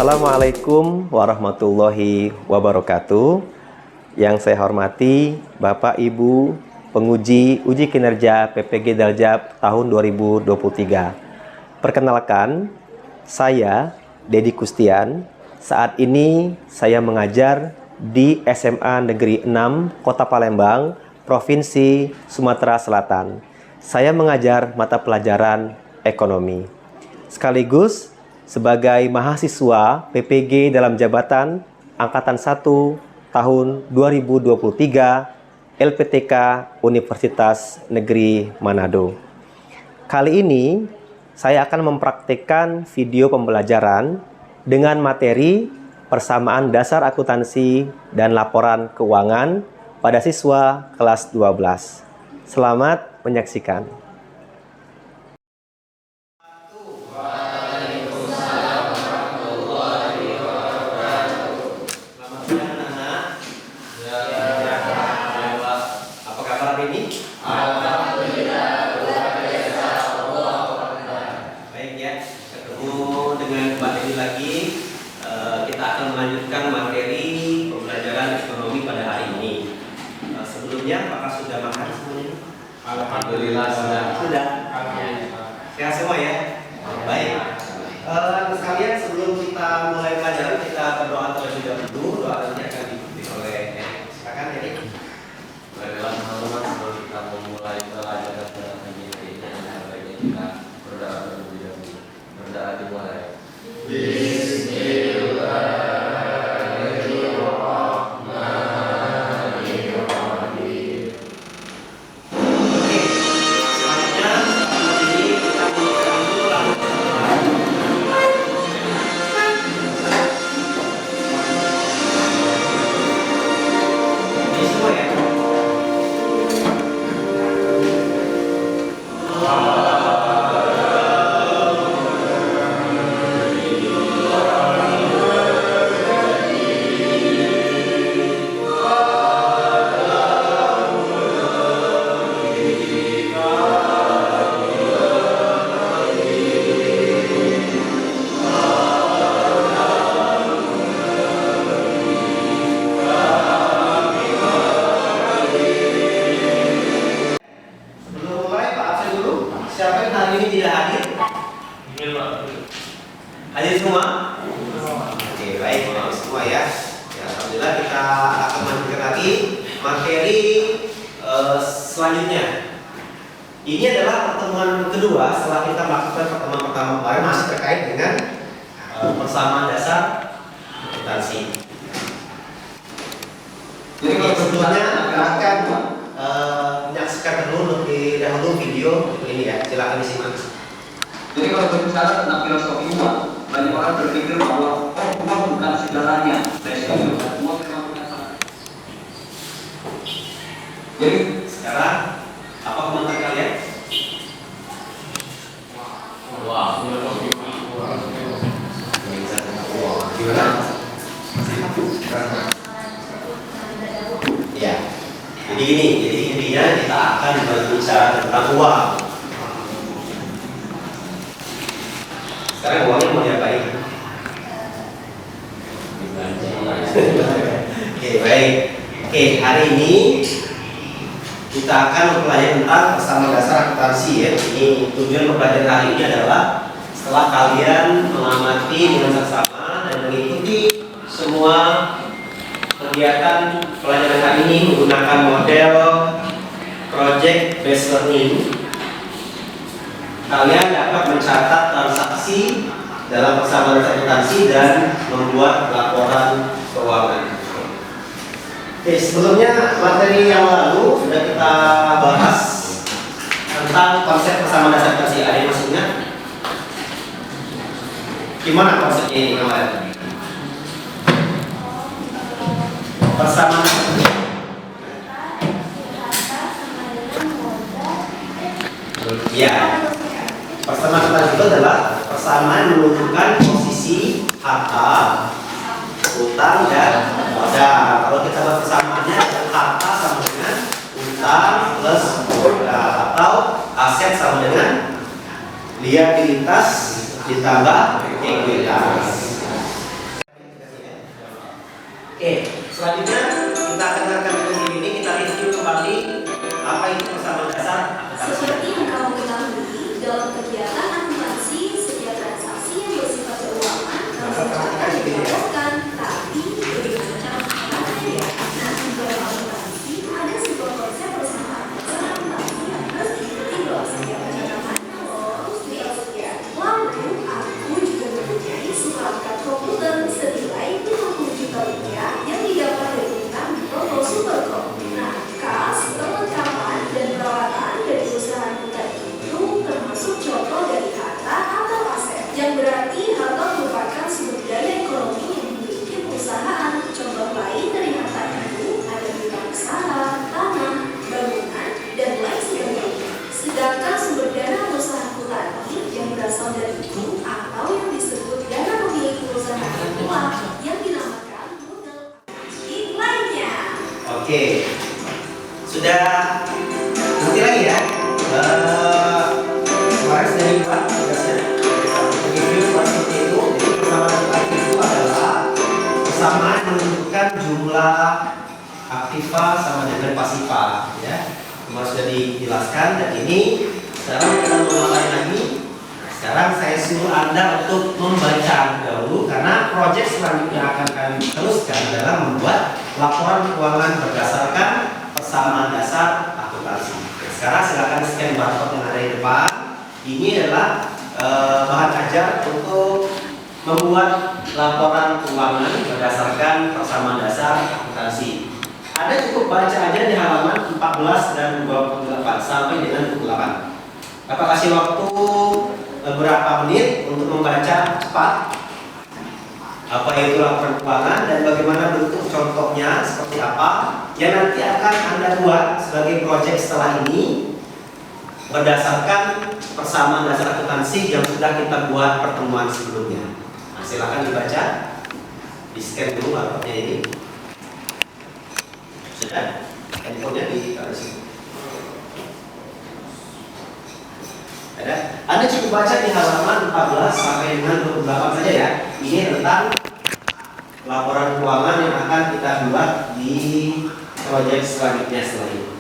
Assalamualaikum warahmatullahi wabarakatuh. Yang saya hormati Bapak Ibu penguji uji kinerja PPG Daljab tahun 2023. Perkenalkan, saya Dedi Kustian. Saat ini saya mengajar di SMA Negeri 6 Kota Palembang, Provinsi Sumatera Selatan. Saya mengajar mata pelajaran ekonomi. Sekaligus sebagai mahasiswa PPG dalam jabatan Angkatan 1 tahun 2023 LPTK Universitas Negeri Manado. Kali ini saya akan mempraktikkan video pembelajaran dengan materi persamaan dasar akuntansi dan laporan keuangan pada siswa kelas 12. Selamat menyaksikan. Apakah sudah makan semuanya? Alhamdulillah sudah. Sehat semua ya? Baik. Sekalian sebelum kita mulai pelajaran, kita berdoa terlebih dahulu. Doa nanti akan diikuti oleh silakan jadi. Baiklah teman-teman, sebelum kita memulai pelajaran dalam ini, sebaiknya kita berdoa terlebih dahulu. Berdoa dimulai. Bismillah. Siapa yang hari ini tidak hadir? Hadir semua? Oke, baik semua ya. Alhamdulillah kita akan lanjutkan lagi materi selanjutnya. Ini adalah pertemuan kedua setelah kita melakukan pertemuan pertama kemarin masih terkait dengan persamaan dasar akuntansi. Jadi kalau sebelumnya akan menyaksikan lebih dahulu video ini ya, silakan disimak. Jadi kalau berbicara tentang filosofi uang, banyak orang berpikir bahwa uang bukan segalanya. Jadi sekarang apa komentar kalian? Wah, Gimana? Ya, jadi intinya kita akan berbicara tentang uang. Sekarang uangnya mau diapain? Oke, baik. Oke, hari ini kita akan mempelajari tentang persamaan dasar akuntansi ya. Ini tujuan pembelajaran hari ini adalah setelah kalian mengamati dengan seksama dan mengikuti semua kegiatan pelajaran hari ini menggunakan model project based learning, kalian dapat mencatat transaksi dalam persamaan dasar akuntansi dan membuat laporan keuangan. Oke, sebelumnya materi yang lalu sudah kita bahas tentang konsep persamaan dasar akuntansi. Ada yang masih ingat? Gimana konsepnya ini kemarin? Persamaan. Ya, persamaan tadi itu adalah persamaan menunjukkan posisi harta, utang dan modal. Kalau kita buat persamaannya, harta sama dengan utang plus modal atau aset sama dengan liabilitas ditambah ekuitas. Oke, selanjutnya kita akan akan ini kita review kembali apa itu persamaan dasar. Seperti yang kamu ketahui, dalam kegiatan akuntansi, setiap transaksi yang bersifat keuangan akan dilakukan, tapi bagaimana cara ya? Nah, di dalam akuntansi ada sebuah konsep persamaan dasar akuntansi yang harus diikuti dalam setiap percakapan. Lalu, aku juga mempunyai seperangkat komputer senilai 50 juta rupiah yang didapat dari utang di toko Supercom. Nah, kas, perlengkapan, dan peralatan dari perusahaan kita itu termasuk contoh dari harta atau aset, yang berarti harta merupakan sumber daya ekonomi yang dimiliki perusahaan. Contoh lain dari harta itu ada bidang usaha, tanah, bangunan, dan lain sebagainya. Sedangkan sumber dana perusahaan tadi yang berasal dari itu atau yang disebut dana pemilik perusahaan itulah yang dinamakan modal lainnya. Oke, sudah nanti lagi ya. Kemarin sudah dibuat tugasnya. Review seperti itu. Jadi persamaan tadi itu adalah persamaan menunjukkan jumlah aktiva sama dengan pasiva, ya. Kemarin sudah dijelaskan dan ini sekarang kita mulai lagi. Sekarang saya suruh Anda untuk membaca dahulu karena proyek selanjutnya akan kami teruskan adalah membuat laporan keuangan berdasarkan persamaan dasar akuntansi. Sekarang silakan scan barcode yang ada di depan. Ini adalah bahan ajar untuk membuat laporan keuangan berdasarkan persamaan dasar akuntansi. Anda cukup baca aja di halaman 14 dan 28 sampai dengan 28. Bapak kasih waktu beberapa menit untuk membaca cepat apa itu laporan keuangan dan bagaimana bentuk contohnya seperti apa yang nanti akan Anda buat sebagai proyek setelah ini berdasarkan persamaan dasar akuntansi yang sudah kita buat pertemuan sebelumnya. Nah, silakan dibaca, di scan dulu barcode-nya ini. Sudah, handphonenya di sini. Ada? Anda cukup baca di halaman 14 sampai dengan 28 saja ya. Ini tentang laporan keuangan yang akan kita buat di proyek selanjutnya setelah ini.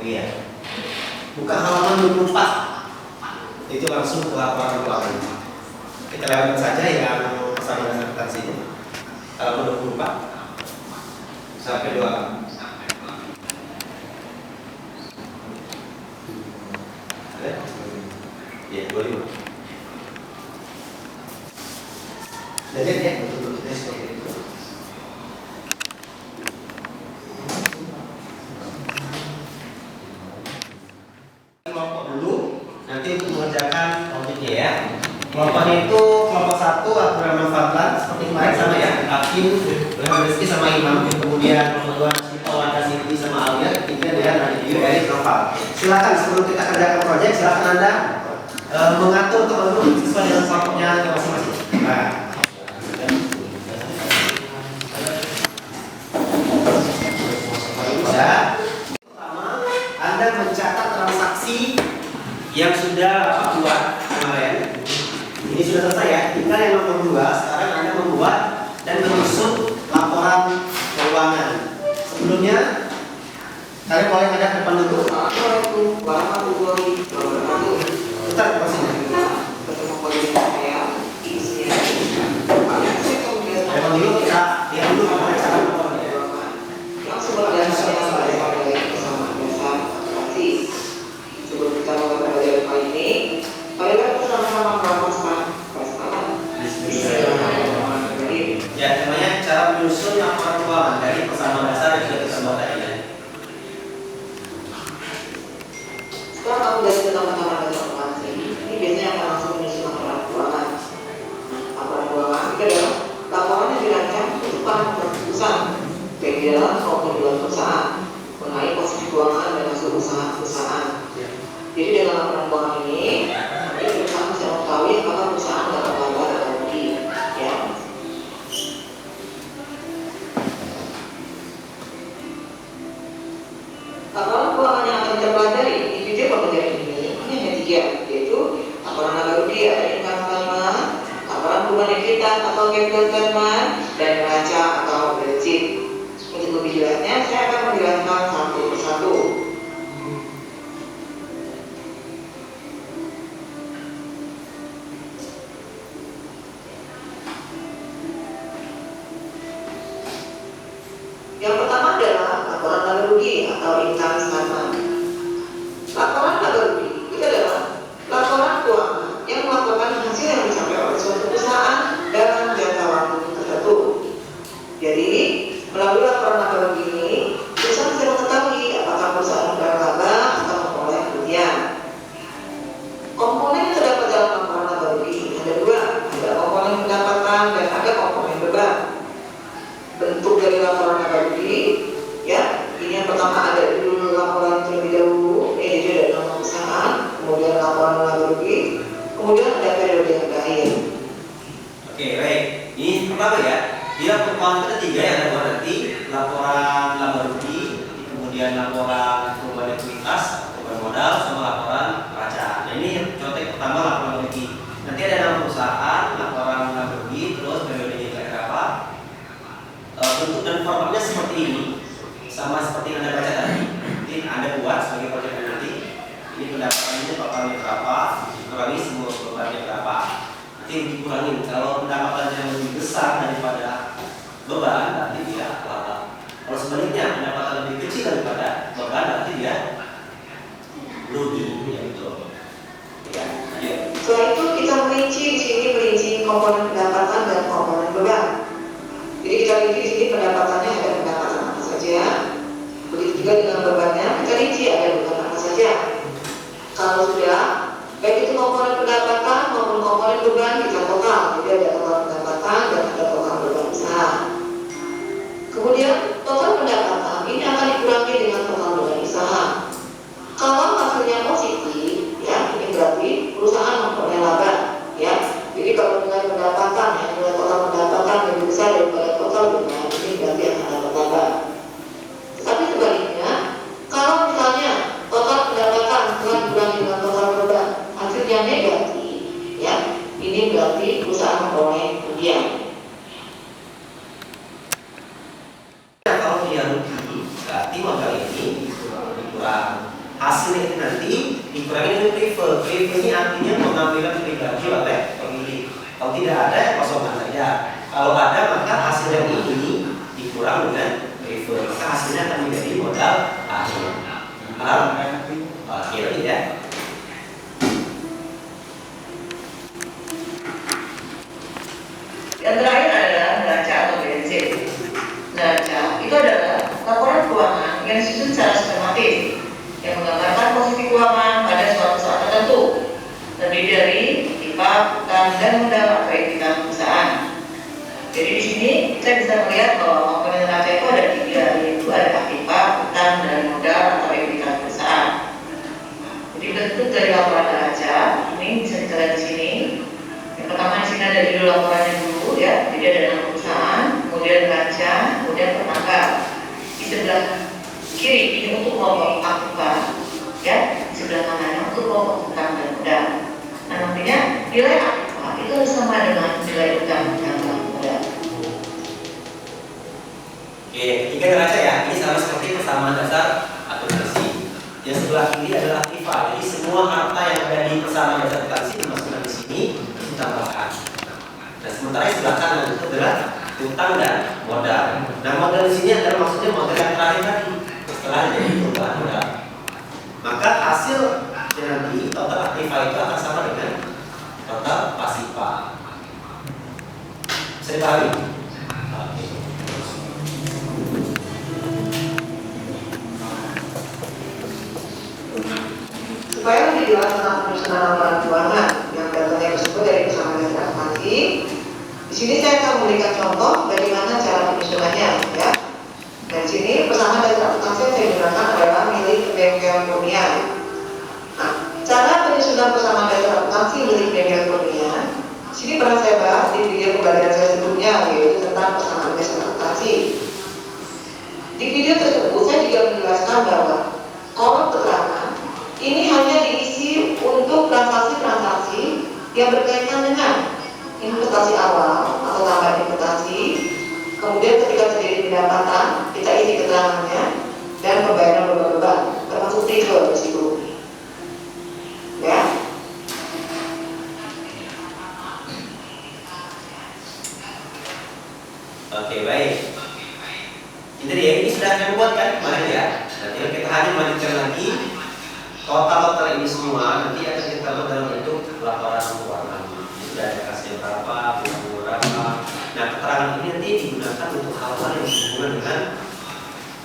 Iya. Buka halaman 24. Itu langsung ke laporan keuangan. Kita lewatkan saja yang persamaan dasar akuntansi ini. Halaman 24 sampai 28. Ada? Iya, 25. Lihat ya, betul-betul seperti itu. Kelompok dulu, nanti untuk mengerjakan objeknya ya. Kelompoknya itu kelompok 1 Abdurrahman Fadlan seperti kemarin sama ya. Hakim, Rizky sama Imam. Kemudian kelompok 2 Sito, Wanda, Siti sama Alia. Ketiga dengan Nadie, Erik, Noval. Silakan sebelum kita kerjakan proyek, silakan Anda mengatur teman-teman sesuai dengan kelompoknya masing-masing. Nah. Pertama, Anda mencatat transaksi yang sudah Bapak buat kemarin. Ini sudah selesai ya. Tinggal yang nomor 2. Sekarang Anda membuat dan menyusun laporan Kalian boleh ngadap depan dulu. Assalamualaikum warahmatullahi wabarakatuh. Putar ke sini. Ketemu kembali dengan saya di sini. Depan dulu kita lihat dulu apa cara motornya. Yang sebenarnya saya pada bersama dasar kasih. Sebelum kita mulai pelajaran kali ini, marilah bersama-sama merampaskan basmalah. Bismillahirrahmanirrahim. Ya, namanya cara menyusun laporan keuangan dari persamaan dasar yang sudah kita buat tadi. Setelah kamu dari teman-teman dari informasi, ini biasanya akan langsung menyusun laporan keuangan. Laporan keuangan itu adalah laporan yang dirancang untuk para keputusan baik di dalam maupun di luar perusahaan mengenai posisi keuangan dan hasil usaha perusahaan. Jadi dalam laporan keuangan ini, nanti perusahaan bisa mengetahui apakah perusahaan dapat laba atau rugi. Ya. Laporan keuangan yang akan kita pelajari di video pembelajaran ini hanya 3, yaitu laporan laba rugi atau income statement, laporan perubahan ekuitas atau capital statement, dan neraca atau balance sheet. Untuk lebih jelasnya, saya akan menjelaskan satu persatu. Yang pertama adalah laporan laba rugi atau income statement. Laporan laba rugi itu adalah laporan keuangan yang melaporkan hasil yang dicapai oleh suatu perusahaan dalam jangka waktu tertentu. Jadi, melalui laporan laba rugi ini, perusahaan bisa mengetahui apakah perusahaan berlaba atau memperoleh kerugian. Komponen yang terdapat dalam laporan laba rugi ada 2, ada komponen pendapatan dan ada komponen beban. Bentuk dari laporan laba rugi, ya, ini yang pertama ada dulu laporan terlebih dahulu, jadi ada nama perusahaan, kemudian laporan laba rugi, kemudian ada periode yang terakhir. Oke, baik. Ini pertama ya. Di laporan keuangan kita 3 yang ada dua nanti, laporan laba rugi, kemudian laporan perubahan ekuitas, perubahan modal, sama laporan neraca. Nah, ini contoh pertama laporan laba rugi. Nanti ada nama perusahaan, laporan laba rugi, terus periodenya kayak apa. Bentuk dan formatnya seperti ini, sama seperti yang Anda baca tadi. Nanti Anda buat sebagai proyek nanti. Ini pendapatannya totalnya berapa, dikurangi semua bebannya berapa. Nanti dikurangin. Kalau pendapatannya lebih besar daripada beban, nanti dia laba. Kalau sebaliknya pendapatan lebih kecil daripada beban, nanti dia rugi. Ya betul. Ya, ya. Setelah itu kita merinci di sini merinci komponen pendapatan dan komponen beban. Jadi kita rinci di sini pendapatannya ada pendapatan apa saja. Begitu juga dengan bebannya kita rinci ada beban apa saja. Kalau sudah, baik itu komponen pendapatan maupun komponen beban kita total. Jadi ada total pendapatan dan ada total beban usaha. Kemudian total pendapatan ini akan dikurangi dengan total beban usaha. Kalau hasilnya positif, ya ini berarti perusahaan memperoleh laba, ya. Jadi kalau dengan pendapatan, ya nilai total pendapatan lebih besar daripada total beban, ini berarti akan dapat laba. Tetapi sebaliknya, kalau misalnya total pendapatan telah dikurangi dengan total beban, hasilnya negatif, ya ini berarti perusahaan memperoleh kerugian. Kalau dia rugi, berarti modal ini dikurang. Hasilnya itu nanti dikurangi dengan prefer. Prefer ini artinya pengambilan pribadi oleh pemilik. Kalau tidak ada, ya kosongan saja. Kalau ada, maka hasil yang ini dikurang dengan prefer. Maka hasilnya akan menjadi modal akhir. Paham? Oke, ya. Yang terakhir adalah neraca atau balance sheet. Neraca itu adalah laporan keuangan yang disusun secara sistematis yang menggambarkan posisi keuangan pada suatu saat tertentu, terdiri dari aktiva, utang, dan modal atau ekuitas perusahaan. Jadi di sini kita bisa melihat bahwa komponen neraca itu ada 3, yaitu ada aktiva, utang, dan modal atau ekuitas perusahaan. Jadi bentuk dari laporan neraca ini bisa kita lihat di sini. Yang pertama di sini ada judul laporannya dulu, ya. Jadi ada nama perusahaan, kemudian neraca, kemudian penangkap. Di sebelah kiri ini untuk kelompok aktiva, ya. Di sebelah kanannya untuk kelompok utang dan modal. Nah, nantinya nilai aktiva itu sama dengan nilai utang dan modal. Oke, ketiga neraca ya. Ini sama seperti persamaan dasar atau Yang sebelah kiri adalah aktiva. Jadi semua harta yang ada di persamaan dasar akuntansi dimasukkan di sini ditambahkan. Nah, sementara yang sebelah kanan itu adalah utang dan modal. Nah, modal di sini adalah maksudnya modal yang terakhir tadi setelah jadi perubahan modal. Maka hasil nanti total aktiva itu akan sama dengan total pasiva. Bisa dipahami? Oke. Supaya lebih jelas tentang penyusunan laporan keuangan yang datanya tersebut dari persamaan dasar akuntansi, di sini saya akan memberikan contoh bagaimana cara penyusunannya, ya. Dan di sini persamaan dasar akuntansi yang saya gunakan adalah milik Bengkel Kurnia. Nah, cara penyusunan persamaan dasar akuntansi milik Bengkel Kurnia, di sini pernah saya bahas di video pembelajaran saya sebelumnya, yaitu tentang persamaan dasar akuntansi. Di video tersebut saya juga menjelaskan bahwa kolom keterangan ini hanya diisi untuk transaksi-transaksi yang berkaitan dengan investasi awal atau tambahan investasi. Kemudian ketika terjadi pendapatan, kita isi keterangannya dan pembayaran beban-beban, termasuk trigger risiko. Ya. Oke, baik. Ini sudah kami buat kan kemarin ya. Nanti kita hanya melanjutkan lagi. Total ini semua nanti akan kita buat dalam bentuk laporan keuangan. Sudah ada kasih berapa, buku berapa. Nah, keterangan ini nanti digunakan untuk hal-hal yang berhubungan dengan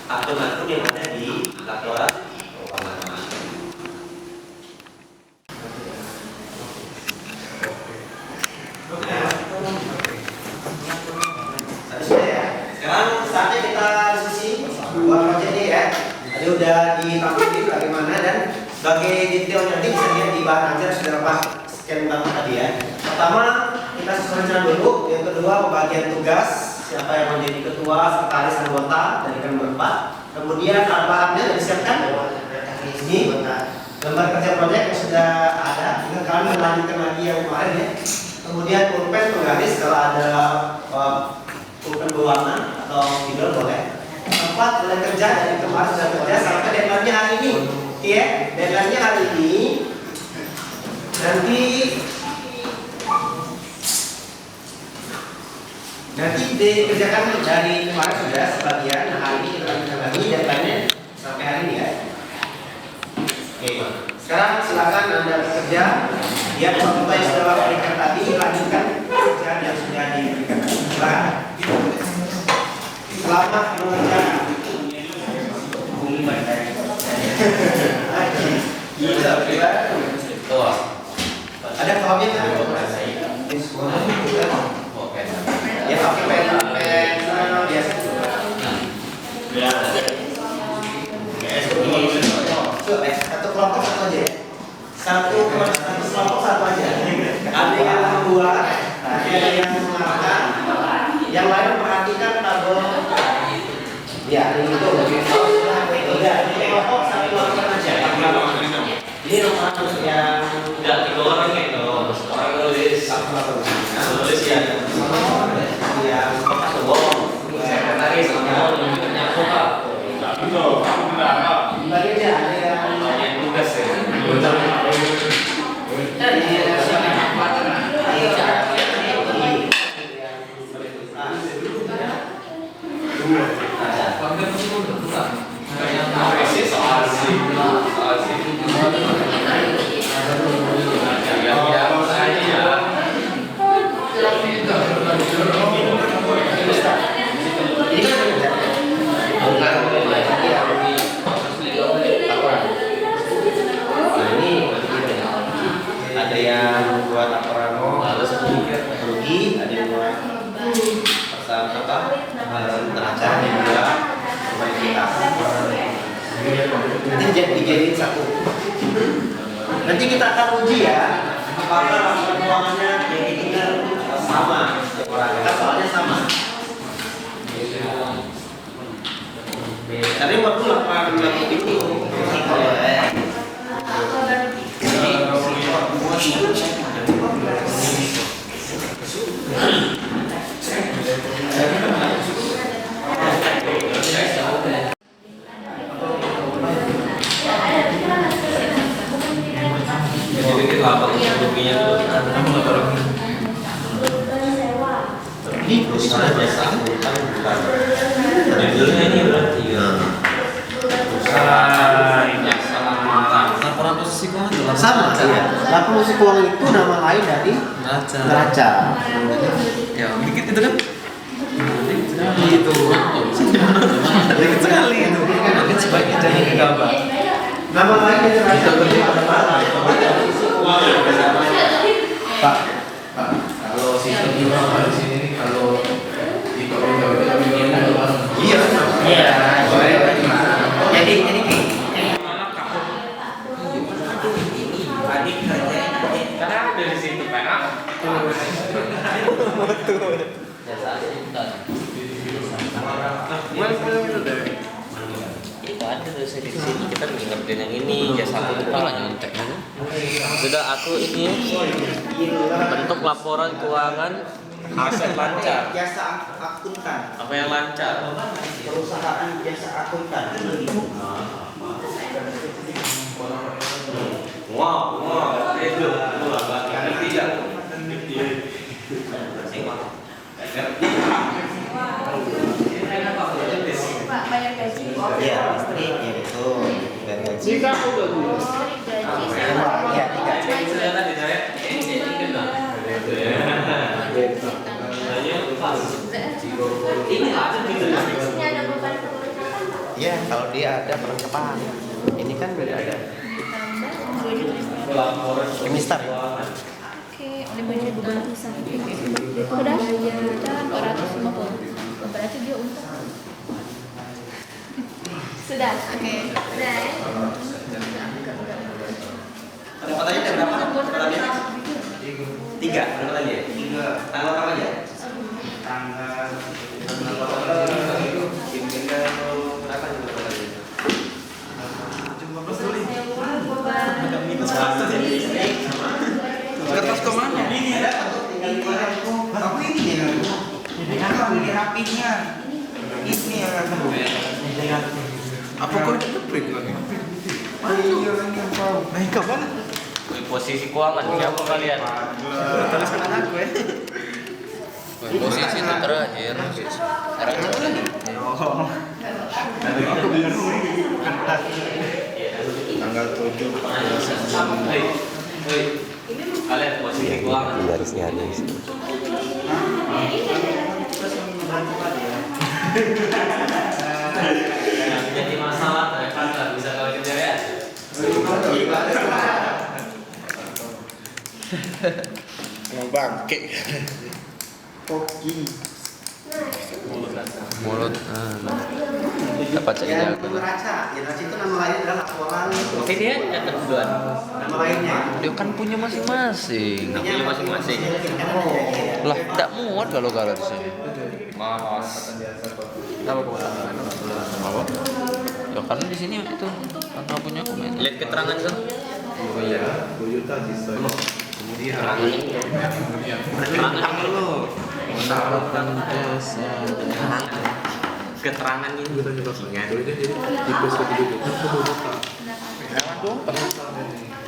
akun-akun yang ada di laporan keuangan. Sudah ya. Sekarang saatnya kita diskusi buat proyek ini ya. Tadi udah ditampilkan bagaimana dan sebagai detailnya nanti bisa dilihat di bahan ajar sudah Pak scan banget tadi ya. Pertama kita susun dulu. Yang kedua pembagian tugas, siapa yang menjadi ketua, sekretaris, anggota dari kan berempat. Kemudian bahannya disiapkan ini gambar kerja proyek yang sudah ada. Tinggal kalian melanjutkan lagi yang kemarin ya. Kemudian pulpen penggaris kalau ada pulpen berwarna atau figure boleh. Tempat mulai kerja dari kemarin sudah kerja sampai deadline-nya hari ini. Ya, deadline-nya hari ini. Nanti dikerjakan dari kemarin sudah sebagian. Nah, hari ini kita lanjutkan lagi deadline-nya sampai hari ini ya. Oke, sekarang silakan Anda bekerja. Dia contoh yang sudah Bapak berikan tadi, lanjutkan pekerjaan yang sudah diberikan. Silakan. Selamat mengerjakan. Ada kolomnya kan? Ya pakai pen biasa. Satu kelompok satu aja ya. Satu kelompok satu aja. Ada yang membuat, ada yang mengarahkan, yang lain memperhatikan tabel. Ya, ini itu. Udah, ini kelompok satu kelompok aja. Ini nomor yang Tidak, 3 orang itu. Orang nulis. Nulis ya. yang Sekretaris sama nyambung Pak. bagi aja ada Yang tugas ya. ada yang buat laporan rugi, ada yang buat neraca, ada yang buat kualitas. Nanti dijadiin satu. Nanti kita akan uji ya, apakah laporan keuangannya benar sama, kita soalnya sama. Tapi waktu laporan itu Misalnya jasa akuntan bukan. Judulnya ini berarti ya. Jasa akuntan. Laporan posisi keuangan dalam Sama ya. Laporan posisi keuangan itu nama lain dari neraca. neraca. Ya, dikit itu kan? Itu. Dikit sekali itu. Mungkin sebaiknya jangan gegabah. Nama lain dari neraca itu adalah posisi keuangan. Pak, Kalau sistem juga di sini nih, kalau di iya. Iya. Jadi Karena ada di situ PA. Jasa akuntan. Itu ada tulisan di sini, kita ngingetin yang ini jasa akuntan. Nyontek ya. Sudah aku ini bentuk laporan keuangan aset lancar. jasa akuntan. Apa yang lancar? Perusahaan jasa akuntan. Wow, itu tidak. Pak, bayar gaji. Iya, listrik ya itu. Dan gaji. Oh, gaji sama Iya, tiga. Ini ada di Ini ada beban perlengkapan, Pak. Iya, kalau dia ada perlengkapan. Ini kan beda ada. Kemistar ya? Oke, oleh banyak beban usaha. Udah, kita 450. Berarti dia untung. Sudah, oke. Udah ya. Pendapatannya ada berapa? Pendapatannya? 3 pendapatannya? 3. Tanggal apa aja? Tanggal berapa pendapatannya? Kertas kemana? Ini ada tinggal aku ini ya. Aku ini rapinya. Ini yang akan Apa kau itu print lagi? Naik ke mana? Posisi keuangan siapa kalian? Tuliskan anakku ya. Posisi itu terakhir. tanggal 7 Kalian posisi keuangan. Yang jadi masalah Evan nggak bisa kalau kerja ya. mau bangke Mulut. Dapat cek Ya, jago. neraca. Ya, neraca itu nama lain adalah laporan. Oke dia catat duluan. Nama lainnya. Dia kan punya masing-masing. Punya masing-masing. Lah, tidak muat kalau di sini. Mas. Apa kebetulan? Apa? Ya kan di sini itu karena punya komen. Lihat keterangan kan? oh iya 2 juta sisa Keterangan ini. Keterangan dulu. Mendapatkan jasa. Keterangan ini. tipes ke 7 juta ke 2 juta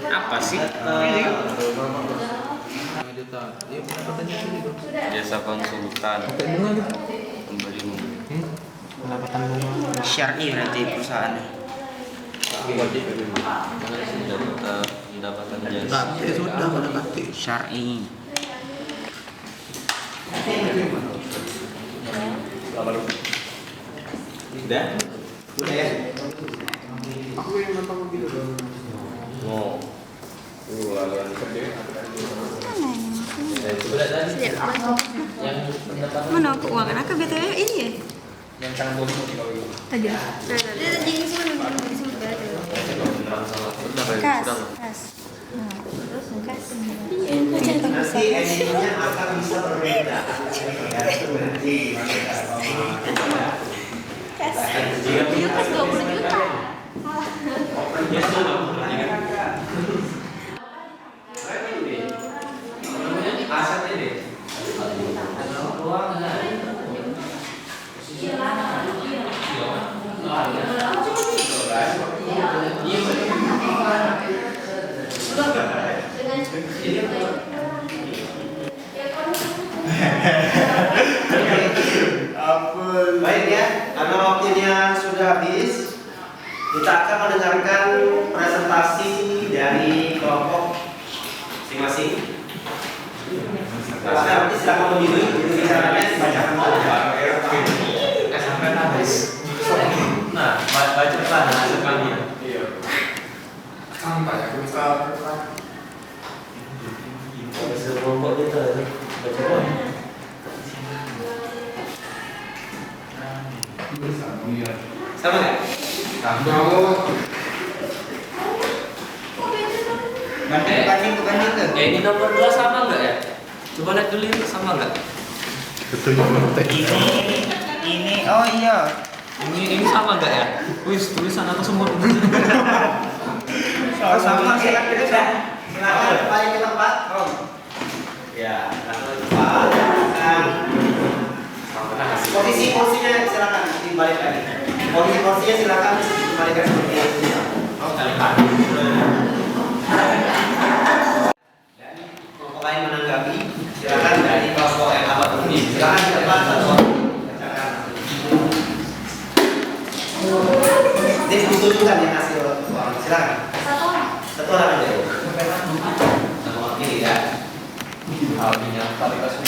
Apa sih? 5 juta. Iya, pendapatannya sini dong. Jasa konsultan. Bunga gitu. Pemberi bunga. Pendapatan bunga. Syar'i berarti perusahaannya. Pendapatan jasa. Sudah mendapati. Syar'i. Udah? Udah ya. aku yang nonton mobil dong Mau. laluan gede Sudah tadi. Yang Mana keuangan aku BTW ini ya? yang tanggung Aja. Dia jadi semua di sini Kas. Kas. Nah, terus kas. Iya, cerita Nanti endingnya akan bisa berbeda. Ya, itu berarti. kas. Iya, kas 20 juta. asetnya deh. Dengan Ampun. Baik ya, karena waktunya sudah habis, kita akan mendengarkan presentasi dari kelompok masing-masing. Nanti silakan berdiri, bicaranya dibacakan dulu. Sampai habis. Nah, baca lah sekalian. Iya. Sampai aku bisa. Kelompok kita baca dulu. Sama nggak? Banding tuh. Ya ini nomor 2 sama nggak ya? Coba lihat dulu ini sama nggak? Ini oh iya. Ini sama nggak ya? Wis tulisan aku semua. Sama silakan. Silakan balik ke tempat. Ya, langsung tempat. Posisinya silakan dibalik lagi. Posisinya silakan dibalikkan seperti ini. Oh, kalian. Dan kelompok lain menanggapi, silakan dari kelompok yang apa ini. Silakan di depan satu. Jadi ditunjukkan ya hasil. Silakan. Satu orang aja. Ini ya. Apinya tali kasih.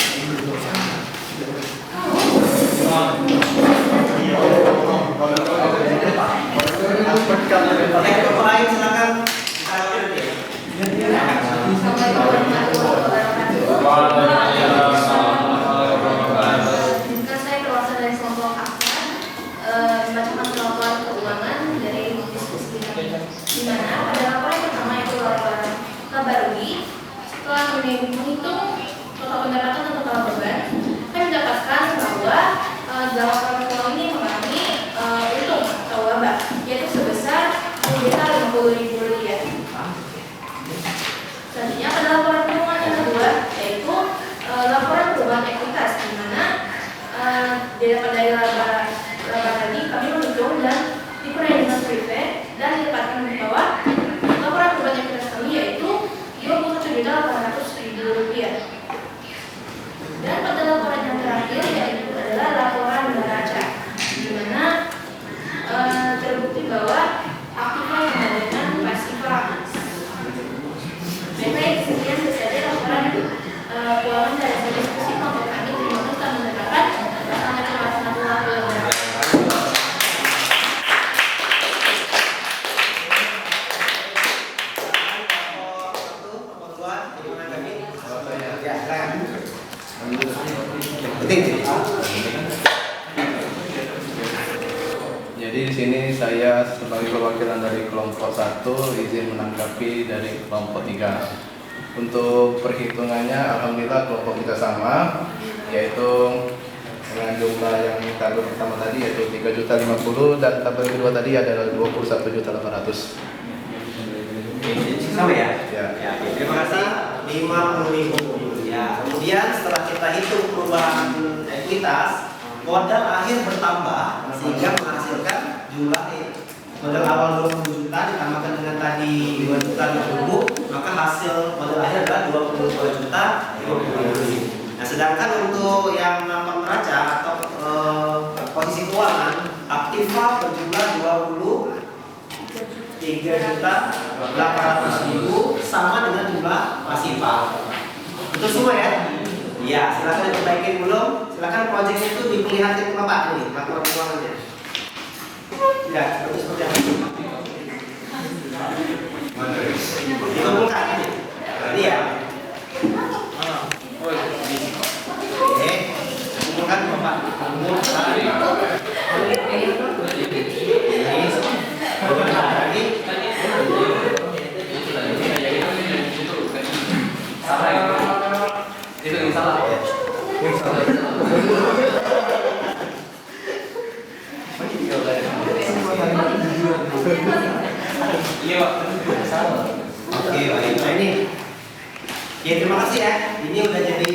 Kelompok lain silakan. Saya keluar dari kelompok akta, membacakan laporan keuangan dari diskusi kami. Di mana pada laporan pertama itu laporan laba rugi. Setelah menghitung total pendapatan dan total beban, kami mendapatkan bahwa laporan keuangan ini mengalami untung atau laba, yaitu sebesar Rp50.000. Selanjutnya pada laporan keuangan yang kedua, yaitu laporan perubahan ekuitas, di mana didapat dari laba tadi kami menghitung dan dikurangi dengan survei dan didapatkan bahwa laporan perubahan ekuitas kami yaitu Rp27.800.000. Dan pada laporan yang terakhir yaitu adalah laporan neraca, di mana terbukti bahwa aktiva menggantikan pasiva. Baik, sekian saja laporan keuangan dari diskusi kelompok kami. Terima kasih telah mendengarkan. Assalamualaikum warahmatullahi wabarakatuh. Jadi di sini saya sebagai perwakilan dari kelompok 1 izin menanggapi dari kelompok 3. Untuk perhitungannya alhamdulillah kelompok kita sama, yaitu dengan jumlah yang tabel pertama tadi yaitu 3.050 dan tabel kedua tadi adalah 21.800. Sama ya? Ya. Ya, terima kasih. 50.000. Ya, kemudian setelah kita hitung perubahan ekuitas, modal akhir bertambah sehingga menghasilkan jumlah modal awal 20 juta ditambahkan dengan tadi 2 juta 50, maka hasil modal akhir adalah 22 juta 50.000. Nah, sedangkan untuk yang nampak neraca atau posisi keuangan aktiva berjumlah 23.800.000 sama dengan jumlah pasiva. Itu semua ya? Iya, silakan diperbaikin belum? Silakan proyeknya itu diperlihatkan ke Bapak ini, laporan keuangannya. Ya, seperti apa? Dikumpulkan ini. Tadi ya. Oke, kumpulkan Bapak. Lagi. Itu yang salah ya? Yang salah. Iya, Pak. Salah. Oke, baik. Nah ini. Ya, terima kasih ya. Ini udah jadi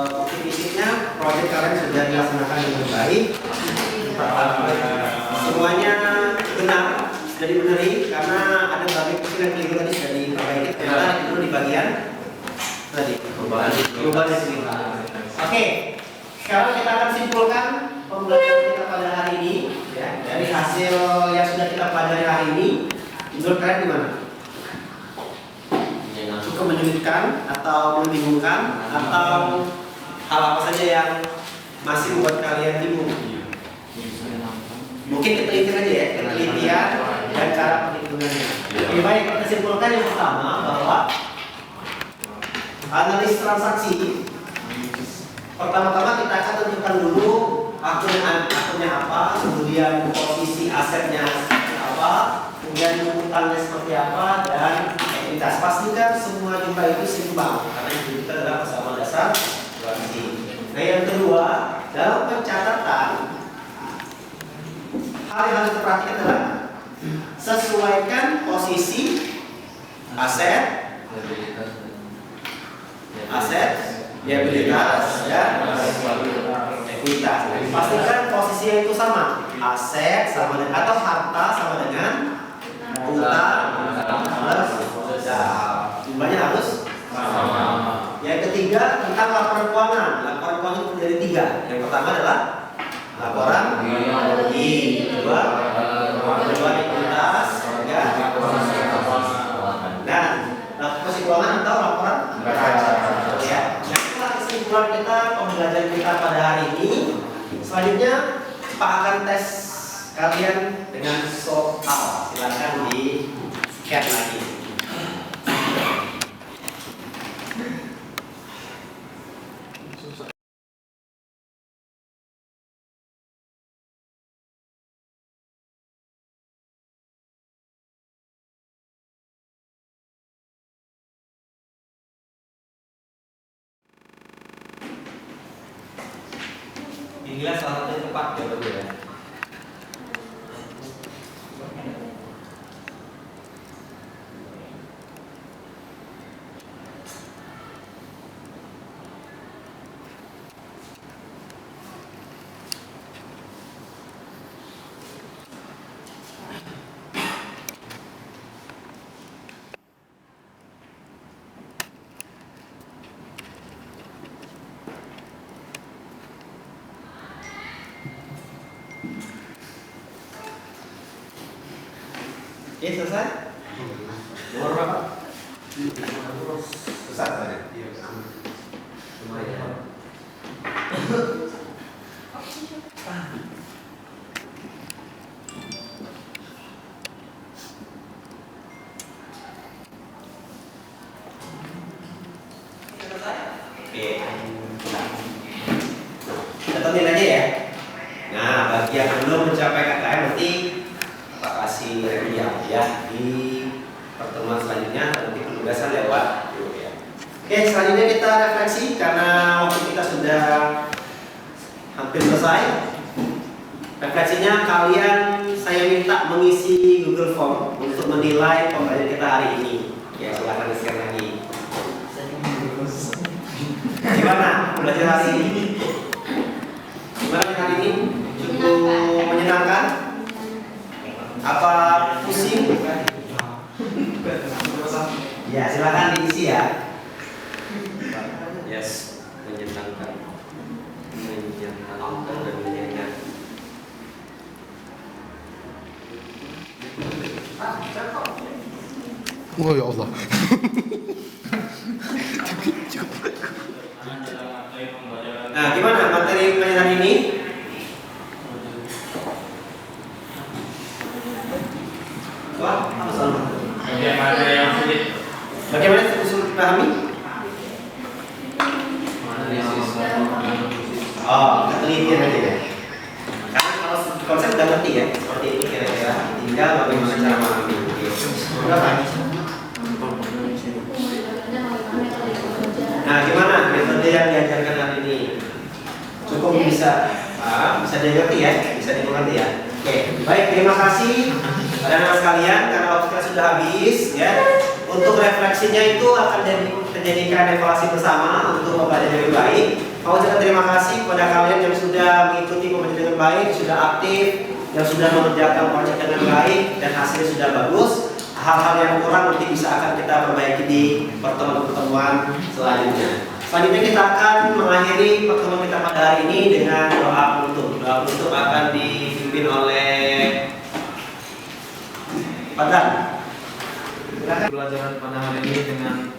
bukti fisiknya proyek kalian sudah dilaksanakan dengan baik. Semuanya benar, sudah dibenari karena ada bagian kecil yang keliru tadi sudah diperbaiki. Ternyata itu di bagian tadi perubahan. Oke. Sekarang kita akan simpulkan pembelajaran kita pada hari ini, ya, dari hasil yang sudah kita pelajari hari ini. Menurut kalian gimana? Cukup menyulitkan atau membingungkan atau hal apa saja yang masih membuat kalian bingung? Mungkin ketelitian aja ya, ketelitian dan cara perhitungannya. Oke, baik, kita simpulkan yang pertama bahwa analis transaksi. Pertama-tama kita akan tentukan dulu akunnya apa, kemudian posisi asetnya seperti apa, kemudian utangnya seperti apa, dan ekuitas. Pastikan semua jumlah itu seimbang karena itu kita adalah persamaan dasar transaksi. Nah, yang kedua, dalam pencatatan hal yang harus diperhatikan adalah sesuaikan posisi aset, liabilitas, dan ekuitas. Pastikan posisinya itu sama, aset sama dengan atau harta sama dengan utang plus modal. Jumlahnya harus sama. Yang ketiga tentang laporan keuangan. Laporan keuangan itu dari 3. Yang pertama adalah laporan rugi, kedua ekuitas, dan posisi keuangan atau laporan neraca. Ya. Nah, itulah kesimpulan kita pembelajaran kita pada hari ini. Selanjutnya Pak akan tes kalian dengan soal. Silakan di scan lagi. Inilah salah satu yang tepat jawabannya ya. Oke, selesai? Nomor berapa? Selesai tadi? Lumayan. Oke. Catatin aja ya. Nah, bagi yang belum mencapai KKM nanti Pak kasih review ya di pertemuan selanjutnya, nanti penugasan lewat ya. Oke, selanjutnya kita refleksi karena waktu kita sudah hampir selesai. Refleksinya kalian saya minta mengisi Google Form untuk menilai pembelajaran kita hari ini. Ya, silakan share lagi. Gimana pembelajaran hari ini? Gimana hari ini? Cukup menyenangkan? Apa pusing? Ya, silakan diisi ya. Yes, menyenangkan dan menyenangkan. Oh ya Allah. Nah, gimana materi pelajaran ini? Wah, apa salah? Bagaimana yang sulit? Bagaimana sulit dipahami? Oh, ketelitian aja ya. Karena kalau konsep udah ngerti ya, seperti ini kira-kira. Tinggal bagaimana cara memahami. Berapa? Nah, gimana metode yang diajarkan hari ini? Cukup bisa dimengerti ya, bisa dimengerti ya. Oke, baik, terima kasih anak-anak sekalian karena waktu kita sudah habis ya. Untuk refleksinya itu akan dijadikan evaluasi bersama untuk pembelajaran yang lebih baik. Mau ucapkan terima kasih kepada kalian yang sudah mengikuti pembelajaran dengan baik, sudah aktif, yang sudah mengerjakan proyek dengan baik dan hasilnya sudah bagus. Hal-hal yang kurang nanti bisa akan kita perbaiki di pertemuan-pertemuan selanjutnya. Selanjutnya kita akan mengakhiri pertemuan kita pada hari ini dengan doa penutup. Doa penutup akan dipimpin oleh Padang. Pelajaran pada hari ini dengan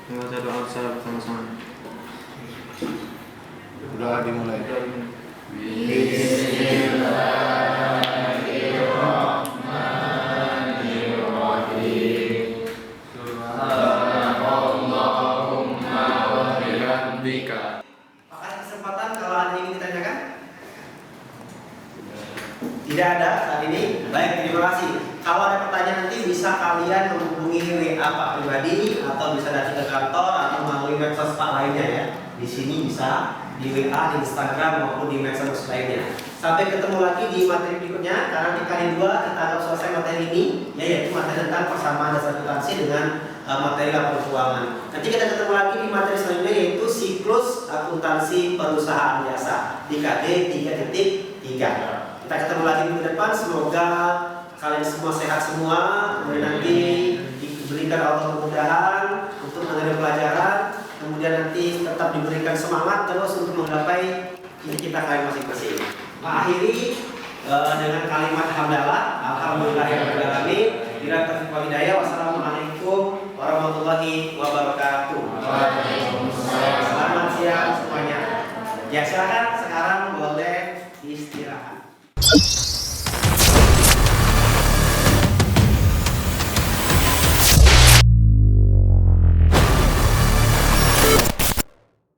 membaca doa secara bersama-sama. Doa dimulai. Apakah kesempatan kalau ada yang ingin ditanyakan? Tidak ada saat ini. Baik, terima kasih. Kalau ada pertanyaan nanti bisa kalian menghubungi WA Pak pribadi atau bisa datang ke kantor atau melalui medsos Pak lainnya ya. Di sini bisa di WA, di Instagram maupun di medsos lainnya. Sampai ketemu lagi di materi berikutnya karena di kali 2 kita akan selesai materi ini yaitu materi tentang persamaan dasar akuntansi dengan materi laporan keuangan. Nanti kita ketemu lagi di materi selanjutnya yaitu siklus akuntansi perusahaan jasa di KD 3.3. Kita ketemu lagi minggu depan. Semoga kalian semua sehat semua. Kemudian nanti diberikan Allah kemudahan untuk mengambil pelajaran. Kemudian nanti tetap diberikan semangat terus untuk menggapai cita-cita kalian masing-masing. Akhiri dengan kalimat hamdalah. Alhamdulillahirabbil alamin. Bila taufiq wal hidayah. Wassalamualaikum warahmatullahi wabarakatuh. Selamat siang semuanya. Ya silakan sekarang boleh istirahat.